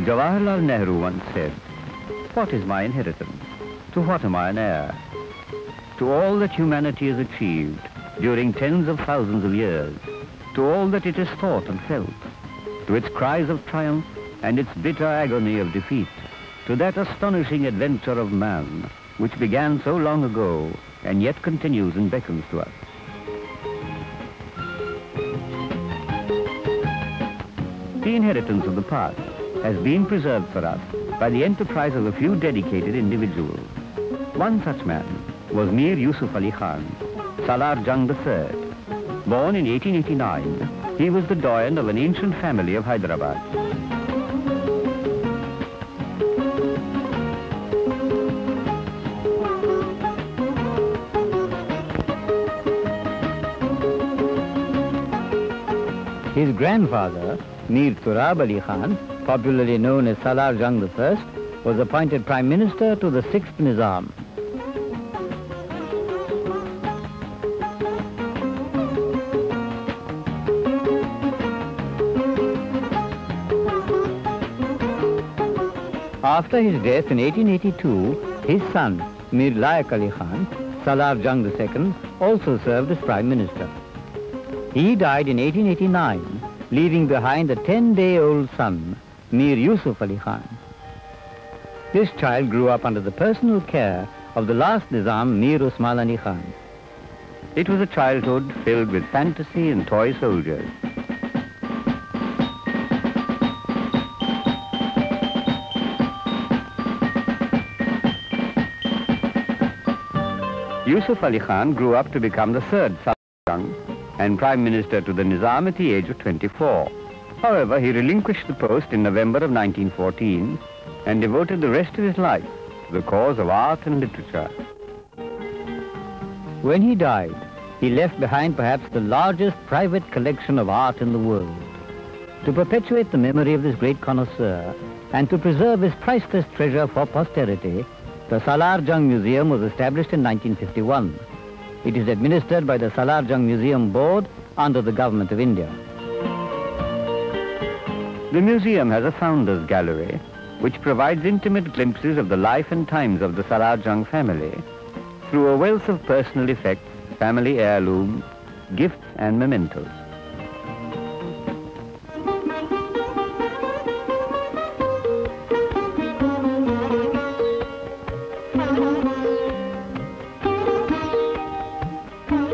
Jawaharlal Nehru once said, "What is my inheritance? To what am I an heir? To all that humanity has achieved during tens of thousands of years, to all that it has thought and felt, to its cries of triumph and its bitter agony of defeat, to that astonishing adventure of man which began so long ago and yet continues and beckons to us." The inheritance of the past has been preserved for us by the enterprise of a few dedicated individuals. One such man was Mir Yusuf Ali Khan, Salar Jung III. Born in 1889, he was the doyen of an ancient family of Hyderabad. His grandfather, Mir Turab Ali Khan, popularly known as Salar Jung I, was appointed Prime Minister to the 6th Nizam. After his death in 1882, his son, Mir Layak Ali Khan, Salar Jung II, also served as Prime Minister. He died in 1889, leaving behind a 10-day-old son, Mir Yusuf Ali Khan. This child grew up under the personal care of the last Nizam, Mir Usman Ali Khan. It was a childhood filled with fantasy and toy soldiers. Yusuf Ali Khan grew up to become the third Salar Jung and Prime Minister to the Nizam at the age of 24. However, he relinquished the post in November of 1914 and devoted the rest of his life to the cause of art and literature. When he died, he left behind perhaps the largest private collection of art in the world. To perpetuate the memory of this great connoisseur and to preserve his priceless treasure for posterity, the Salar Jung Museum was established in 1951. It is administered by the Salar Jung Museum Board under the Government of India. The museum has a founders gallery which provides intimate glimpses of the life and times of the Salar Jung family through a wealth of personal effects, family heirlooms, gifts and mementos.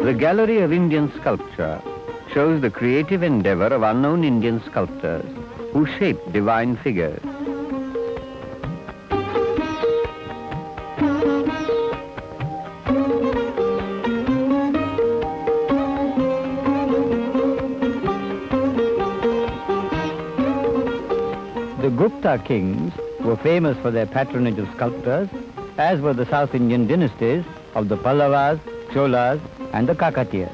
The Gallery of Indian Sculpture shows the creative endeavor of unknown Indian sculptors who shaped divine figures. The Gupta kings were famous for their patronage of sculptors, as were the South Indian dynasties of the Pallavas, Cholas, and the Kakatiyas.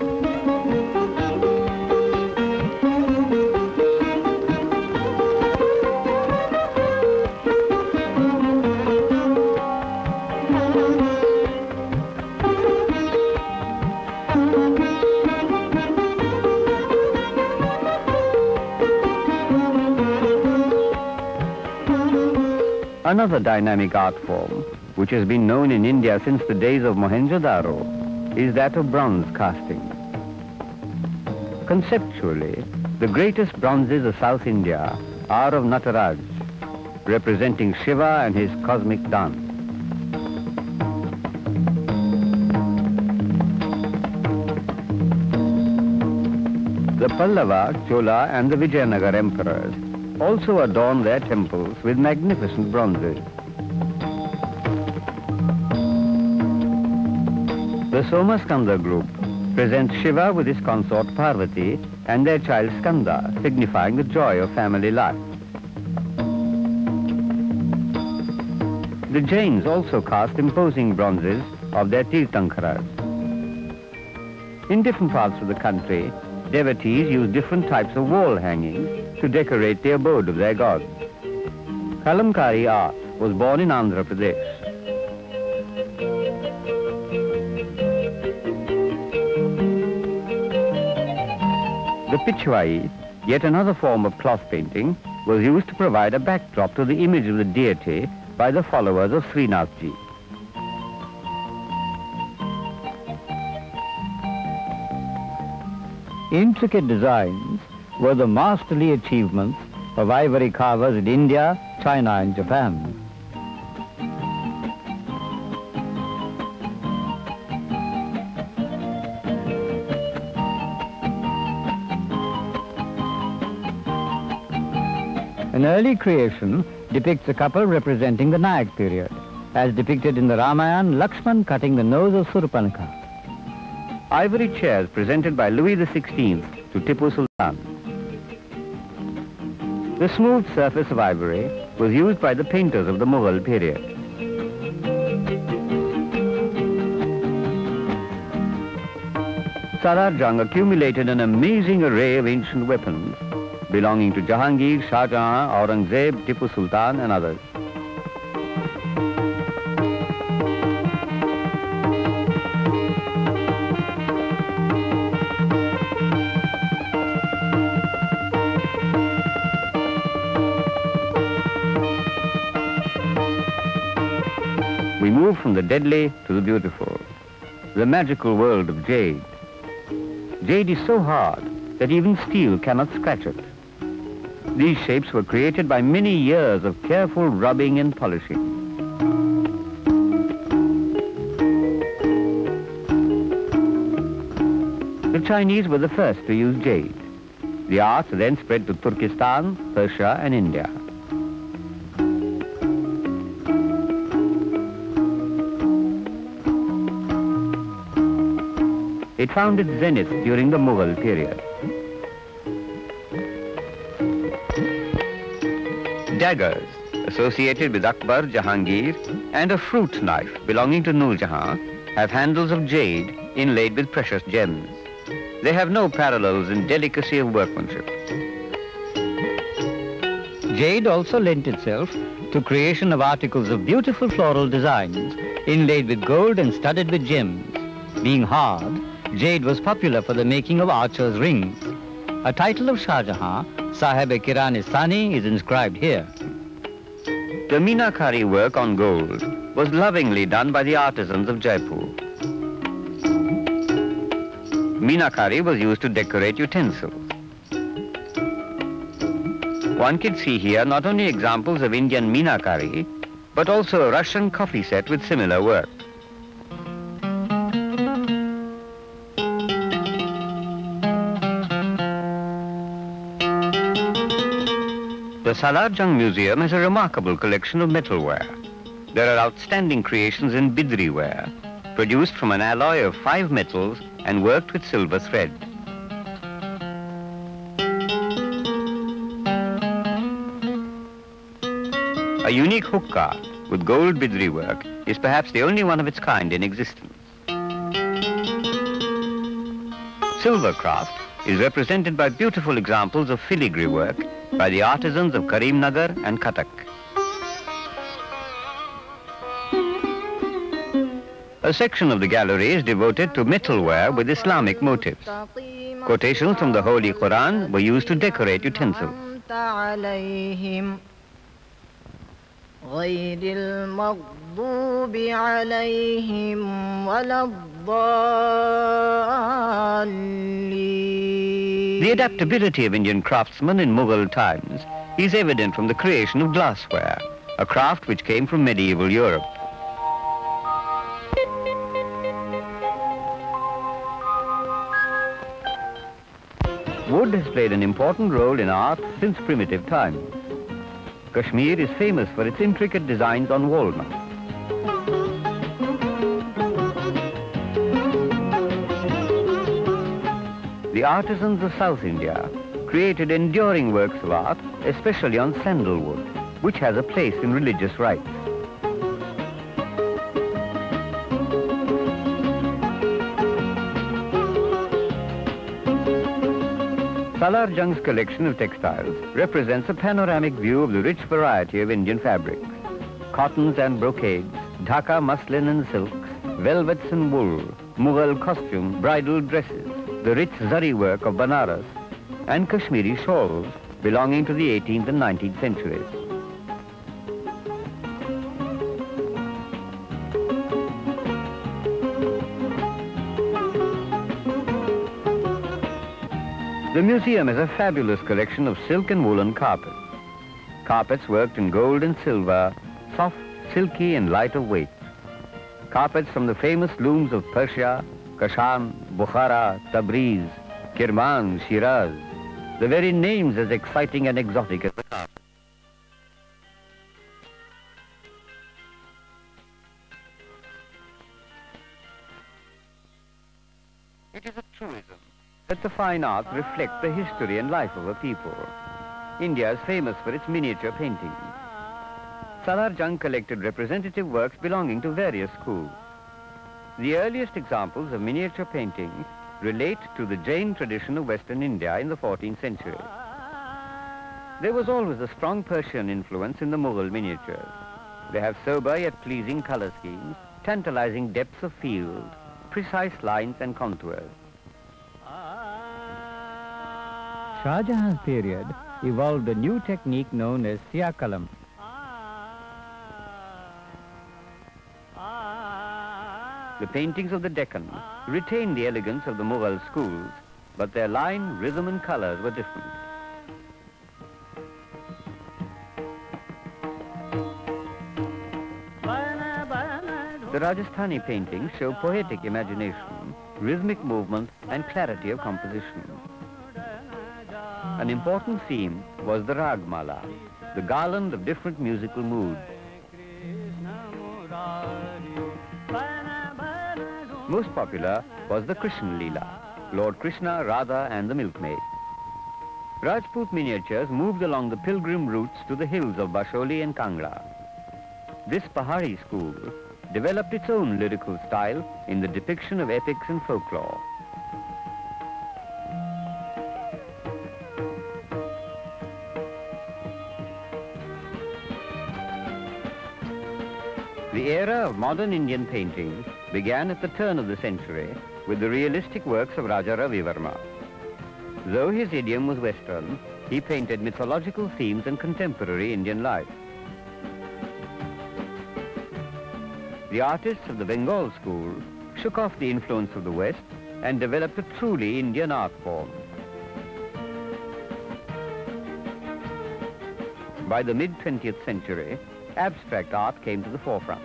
Another dynamic art form, which has been known in India since the days of Mohenjo-daro, is that of bronze casting. Conceptually, the greatest bronzes of South India are of Nataraj, representing Shiva and his cosmic dance. The Pallava, Chola and the Vijayanagar emperors also adorn their temples with magnificent bronzes. The Somaskanda group presents Shiva with his consort Parvati and their child Skanda, signifying the joy of family life. The Jains also cast imposing bronzes of their Tirthankaras. In different parts of the country, devotees use different types of wall hangings to decorate the abode of their gods. Kalamkari art was born in Andhra Pradesh. The Pichwai, yet another form of cloth painting, was used to provide a backdrop to the image of the deity by the followers of Srinathji. Intricate designs were the masterly achievements of ivory carvers in India, China and Japan. An early creation depicts a couple representing the Nayak period, as depicted in the Ramayana, Lakshman cutting the nose of Surpanakha. Ivory chairs presented by Louis XVI to Tipu Sultan. The smooth surface of ivory was used by the painters of the Mughal period. Salar Jung accumulated an amazing array of ancient weapons belonging to Jahangir, Shah Jahan, Aurangzeb, Tipu Sultan and others. We move from the deadly to the beautiful, the magical world of jade. Jade is so hard that even steel cannot scratch it. These shapes were created by many years of careful rubbing and polishing. The Chinese were the first to use jade. The art then spread to Turkestan, Persia and India. It found its zenith during the Mughal period. Daggers associated with Akbar, Jahangir, and a fruit knife belonging to Nur Jahan have handles of jade inlaid with precious gems. They have no parallels in delicacy of workmanship. Jade also lent itself to creation of articles of beautiful floral designs inlaid with gold and studded with gems. Being hard, jade was popular for the making of archers' rings. A title of Shah Jahan, Sahib-e-Kiran-e-Sani, is inscribed here. The Meenakari work on gold was lovingly done by the artisans of Jaipur. Meenakari was used to decorate utensils. One can see here not only examples of Indian Meenakari, but also a Russian coffee set with similar work. The Salar Jung Museum has a remarkable collection of metalware. There are outstanding creations in bidri ware, produced from an alloy of 5 metals and worked with silver thread. A unique hookah with gold bidri work is perhaps the only one of its kind in existence. Silver craft is represented by beautiful examples of filigree work by the artisans of Karimnagar and Cuttack. A section of the gallery is devoted to metalware with Islamic motifs. Quotations from the Holy Quran were used to decorate utensils. The adaptability of Indian craftsmen in Mughal times is evident from the creation of glassware, a craft which came from medieval Europe. Wood has played an important role in art since primitive times. Kashmir is famous for its intricate designs on walnut. The artisans of South India created enduring works of art, especially on sandalwood, which has a place in religious rites. Salar Jung's collection of textiles represents a panoramic view of the rich variety of Indian fabrics. Cottons and brocades, Dhaka muslin and silks, velvets and wool, Mughal costumes, bridal dresses, the rich zari work of Banaras, and Kashmiri shawls belonging to the 18th and 19th centuries. The museum has a fabulous collection of silk and woolen carpets. Carpets worked in gold and silver, soft, silky and light of weight. Carpets from the famous looms of Persia, Kashan, Bukhara, Tabriz, Kirman, Shiraz. The very names as exciting and exotic as the carpet. It is a truism that the fine arts reflect the history and life of a people. India is famous for its miniature painting. Salar Jung collected representative works belonging to various schools. The earliest examples of miniature painting relate to the Jain tradition of Western India in the 14th century. There was always a strong Persian influence in the Mughal miniatures. They have sober yet pleasing color schemes, tantalizing depths of field, precise lines and contours. Shah Jahan's period evolved a new technique known as Siakalam. The paintings of the Deccan retained the elegance of the Mughal schools, but their line, rhythm and colors were different. The Rajasthani paintings show poetic imagination, rhythmic movement and clarity of composition. An important theme was the Ragmala, the garland of different musical moods. Most popular was the Krishna Leela, Lord Krishna, Radha and the milkmaid. Rajput miniatures moved along the pilgrim routes to the hills of Basholi and Kangra. This Pahari school developed its own lyrical style in the depiction of epics and folklore. The era of modern Indian painting began at the turn of the century with the realistic works of Raja Ravi Verma. Though his idiom was Western, he painted mythological themes and contemporary Indian life. The artists of the Bengal school shook off the influence of the West and developed a truly Indian art form. By the mid-20th century, abstract art came to the forefront.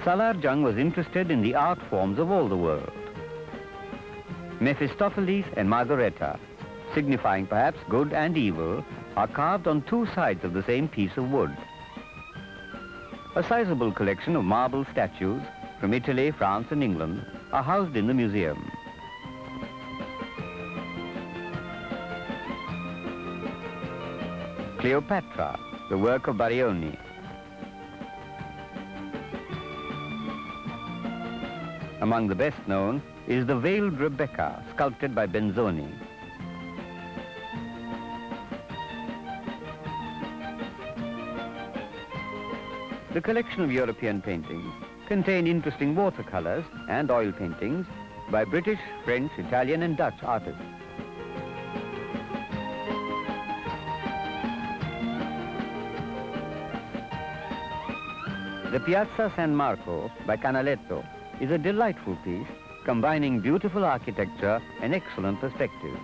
Salar Jung was interested in the art forms of all the world. Mephistopheles and Margareta, signifying perhaps good and evil, are carved on two sides of the same piece of wood. A sizable collection of marble statues from Italy, France and England are housed in the museum. Cleopatra, the work of Barioni. Among the best known is the Veiled Rebecca, sculpted by Benzoni. The collection of European paintings contain interesting watercolors and oil paintings by British, French, Italian and Dutch artists. The Piazza San Marco by Canaletto is a delightful piece combining beautiful architecture and excellent perspective.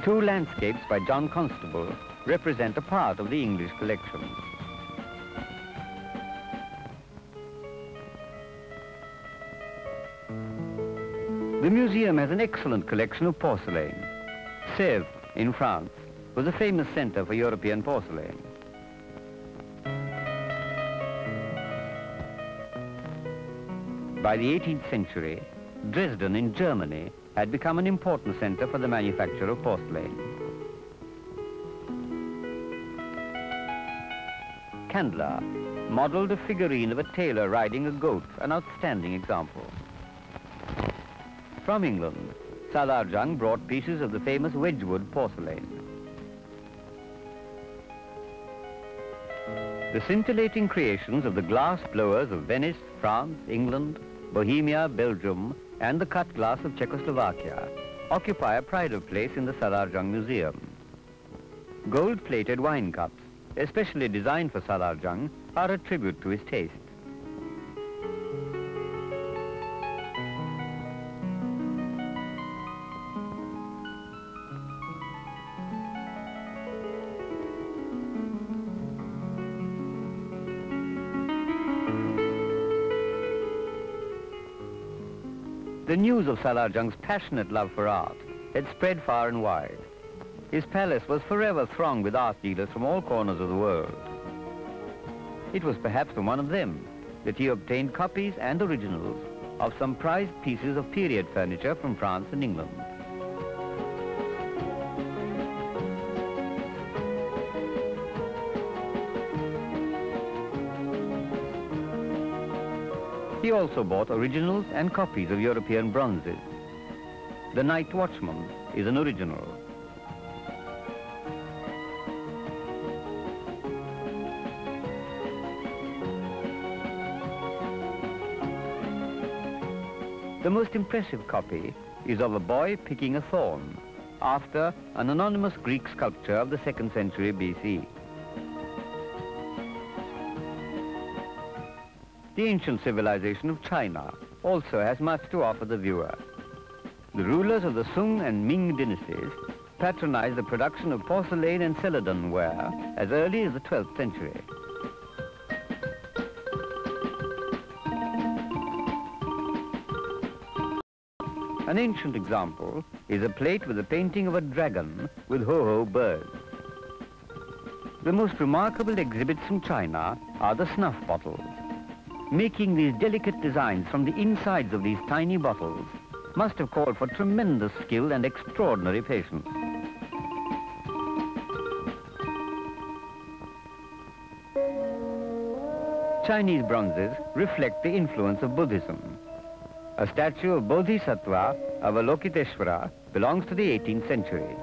Two landscapes by John Constable represent a part of the English collection. The museum has an excellent collection of porcelain. Sèvres, in France, was a famous center for European porcelain. By the 18th century, Dresden in Germany had become an important center for the manufacture of porcelain. Candler modeled a figurine of a tailor riding a goat, an outstanding example. From England, Salar Jung brought pieces of the famous Wedgwood porcelain. The scintillating creations of the glass blowers of Venice, France, England, Bohemia, Belgium, and the cut glass of Czechoslovakia occupy a pride of place in the Salar Jung Museum. Gold-plated wine cups, especially designed for Salar Jung, are a tribute to his taste. The news of Salar Jung's passionate love for art had spread far and wide. His palace was forever thronged with art dealers from all corners of the world. It was perhaps from one of them that he obtained copies and originals of some prized pieces of period furniture from France and England. He also bought originals and copies of European bronzes. The Night Watchman is an original. The most impressive copy is of a boy picking a thorn, after an anonymous Greek sculpture of the 2nd century BC. The ancient civilization of China also has much to offer the viewer. The rulers of the Sung and Ming dynasties patronized the production of porcelain and celadon ware as early as the 12th century. An ancient example is a plate with a painting of a dragon with ho-ho birds. The most remarkable exhibits from China are the snuff bottles. Making these delicate designs from the insides of these tiny bottles must have called for tremendous skill and extraordinary patience. Chinese bronzes reflect the influence of Buddhism. A statue of Bodhisattva, Avalokitesvara, belongs to the 18th century.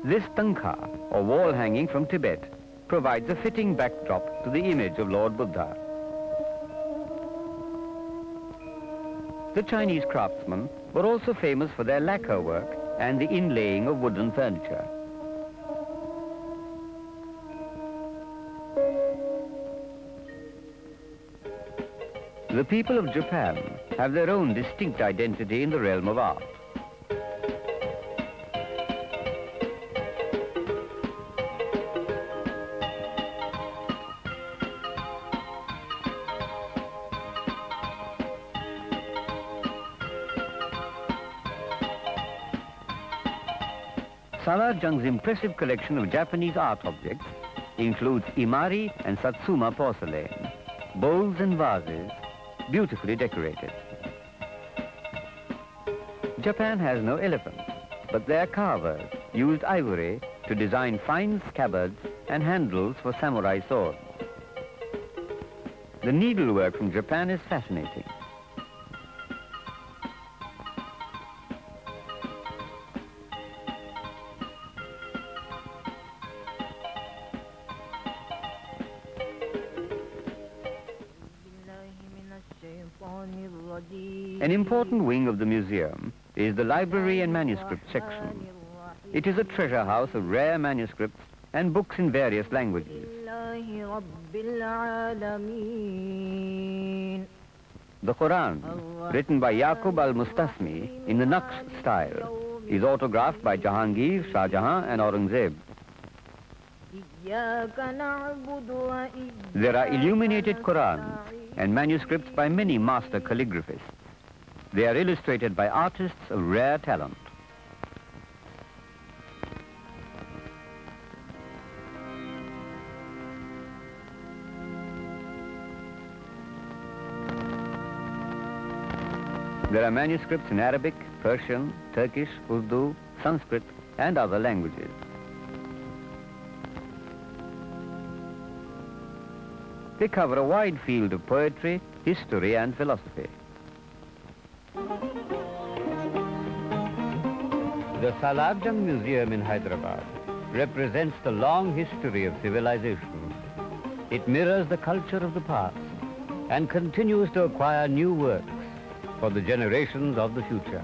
This tangka, or wall hanging from Tibet, provides a fitting backdrop to the image of Lord Buddha. The Chinese craftsmen were also famous for their lacquer work and the inlaying of wooden furniture. The people of Japan have their own distinct identity in the realm of art. Salar Jung's impressive collection of Japanese art objects includes imari and satsuma porcelain, bowls and vases, beautifully decorated. Japan has no elephants, but their carvers used ivory to design fine scabbards and handles for samurai swords. The needlework from Japan is fascinating. An important wing of the museum is the library and manuscript section. It is a treasure house of rare manuscripts and books in various languages. The Quran, written by Yaqub al-Mustasmi in the Naqsh style, is autographed by Jahangir, Shah Jahan and Aurangzeb. There are illuminated Qurans and manuscripts by many master calligraphists. They are illustrated by artists of rare talent. There are manuscripts in Arabic, Persian, Turkish, Urdu, Sanskrit, and other languages. They cover a wide field of poetry, history, and philosophy. The Salar Jung Museum in Hyderabad represents the long history of civilization. It mirrors the culture of the past and continues to acquire new works for the generations of the future.